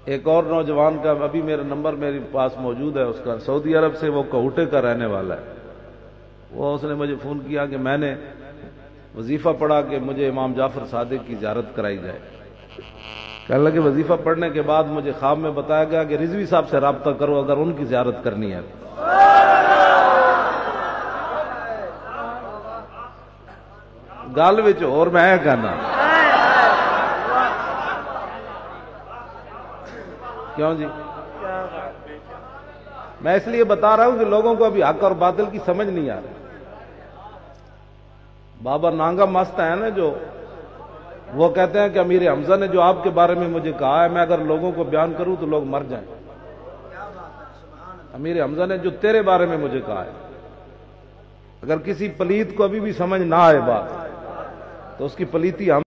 ایک اور نوجوان کا ابھی میرا نمبر میرے پاس موجود ہے، اس کا سعودی عرب سے، وہ کوٹے کا رہنے والا ہے. اس نے مجھے فون کیا کہ میں نے وظیفہ پڑھا کہ مجھے امام جعفر صادق کی زیارت کرائی جائے. کہنے لگے وظیفہ پڑھنے کے بعد مجھے خواب میں بتایا گیا کہ رضوی صاحب سے رابطہ کرو اگر ان کی زیارت کرنی ہے. گل وچ اور میں کہنا کیوں جی، میں اس لیے بتا رہا ہوں کہ لوگوں کو ابھی حق اور باطل کی سمجھ نہیں آ رہی. بابا نانگا مست ہے نا، جو وہ کہتے ہیں کہ امیر حمزہ نے جو آپ کے بارے میں مجھے کہا ہے، میں اگر لوگوں کو بیان کروں تو لوگ مر جائیں. امیر حمزہ نے جو تیرے بارے میں مجھے کہا ہے، اگر کسی پلیت کو ابھی بھی سمجھ نہ آئے بات تو اس کی پلیتی ہم